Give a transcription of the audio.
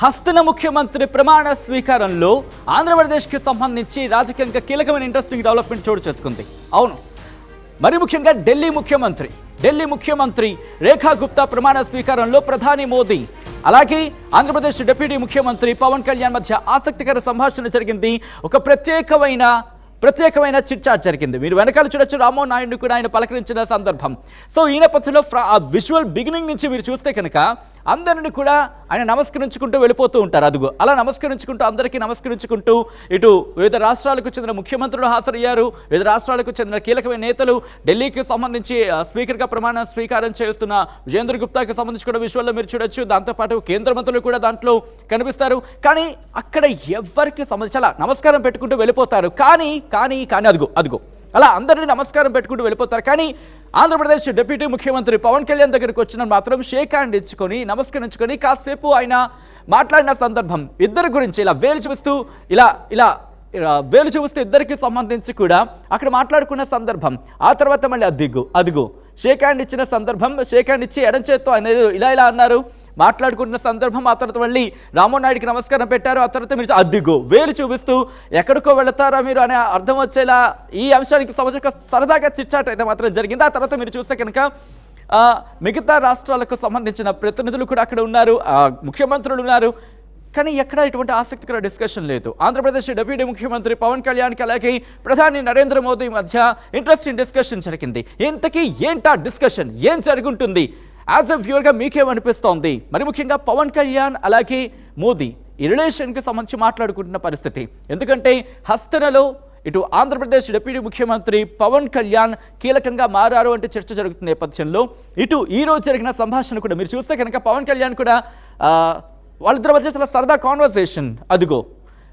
హస్తన ముఖ్యమంత్రి ప్రమాణ స్వీకారంలో ఆంధ్రప్రదేశ్కి సంబంధించి రాజకీయంగా కీలకమైన ఇంట్రెస్టింగ్ డెవలప్మెంట్ చోటు చేసుకుంది. అవును, మరి ముఖ్యంగా ఢిల్లీ ముఖ్యమంత్రి రేఖా గుప్తా ప్రమాణ స్వీకారంలో ప్రధాని మోదీ అలాగే ఆంధ్రప్రదేశ్ డిప్యూటీ ముఖ్యమంత్రి పవన్ కళ్యాణ్ మధ్య ఆసక్తికర సంభాషణ జరిగింది. ఒక ప్రత్యేకమైన చిట్చాట్ జరిగింది. మీరు వెనకాల చూడొచ్చు, రామ్మోహన్ నాయుడు కూడా ఆయన పలకరించిన సందర్భం. సో ఈ నేపథ్యంలో ఆ విజువల్ బిగినింగ్ నుంచి మీరు చూస్తే కనుక అందరిని కూడా ఆయన నమస్కరించుకుంటూ వెళ్ళిపోతూ ఉంటారు. అలా నమస్కరించుకుంటూ అందరికీ నమస్కరించుకుంటూ ఇటు వివిధ రాష్ట్రాలకు చెందిన ముఖ్యమంత్రులు హాజరయ్యారు. వివిధ రాష్ట్రాలకు చెందిన కీలకమైన నేతలు, ఢిల్లీకి సంబంధించి స్పీకర్గా ప్రమాణ స్వీకారం చేస్తున్న విజేంద్ర గుప్తాకి సంబంధించి కూడా విజువల్లో మీరు చూడొచ్చు. దాంతోపాటు కేంద్ర మంత్రులు కూడా దాంట్లో కనిపిస్తారు. కానీ అక్కడ ఎవరికి సంబంధించి అలా నమస్కారం పెట్టుకుంటూ వెళ్ళిపోతారు. కానీ అదిగో అలా అందరినీ నమస్కారం పెట్టుకుంటూ వెళ్ళిపోతారు. కానీ ఆంధ్రప్రదేశ్ డిప్యూటీ ముఖ్యమంత్రి పవన్ కళ్యాణ్ దగ్గరికి వచ్చిన మాత్రం షేక్ హ్యాండ్ ఇచ్చుకొని నమస్కరించుకొని కాసేపు ఆయన మాట్లాడిన సందర్భం, ఇద్దరి గురించి ఇలా వేలు చూపిస్తూ ఇద్దరికి సంబంధించి కూడా అక్కడ మాట్లాడుకున్న సందర్భం. ఆ తర్వాత మళ్ళీ అదిగో షేక్ హ్యాండ్ ఇచ్చిన సందర్భం, షేక్ హ్యాండ్ ఇచ్చి ఎడం చేత్తో ఆయన ఇలా అన్నారు, మాట్లాడుకుంటున్న సందర్భం. ఆ తర్వాత మళ్ళీ రామ్మోహన్ నాయుడికి నమస్కారం పెట్టారు. ఆ తర్వాత మీరు అదిగో వేలు చూపిస్తూ ఎక్కడికో వెళతారా మీరు అనే అర్థం వచ్చేలా ఈ అంశానికి సంబంధించి సరదాగా చిట్చాట్ అయితే మాత్రం జరిగింది. ఆ తర్వాత మీరు చూస్తే కనుక మిగతా రాష్ట్రాలకు సంబంధించిన ప్రతినిధులు కూడా అక్కడ ఉన్నారు, ముఖ్యమంత్రులు ఉన్నారు. కానీ ఎక్కడ ఇటువంటి ఆసక్తికర డిస్కషన్ లేదు. ఆంధ్రప్రదేశ్ డిప్యూటీ ముఖ్యమంత్రి పవన్ కళ్యాణ్కి అలాగే ప్రధాని నరేంద్ర మోదీ మధ్య ఇంట్రెస్టింగ్ డిస్కషన్ జరిగింది. ఇంతకీ ఏంటా డిస్కషన్, ఏం జరుగుంటుంది? As a వ్యూవర్గా మీకేమనిపిస్తోంది? మరి ముఖ్యంగా పవన్ కళ్యాణ్ అలాగే మోదీ ఈ రిలేషన్కి సంబంధించి మాట్లాడుకుంటున్న పరిస్థితి. ఎందుకంటే హస్తనలో ఇటు ఆంధ్రప్రదేశ్ డిప్యూటీ ముఖ్యమంత్రి పవన్ కళ్యాణ్ కీలకంగా మారారు అంటే చర్చ జరుగుతున్న నేపథ్యంలో ఇటు ఈరోజు జరిగిన సంభాషణ కూడా మీరు చూస్తే కనుక పవన్ కళ్యాణ్ కూడా వాళ్ళిద్దరి మధ్య చాలా సరదా కాన్వర్సేషన్. అదిగో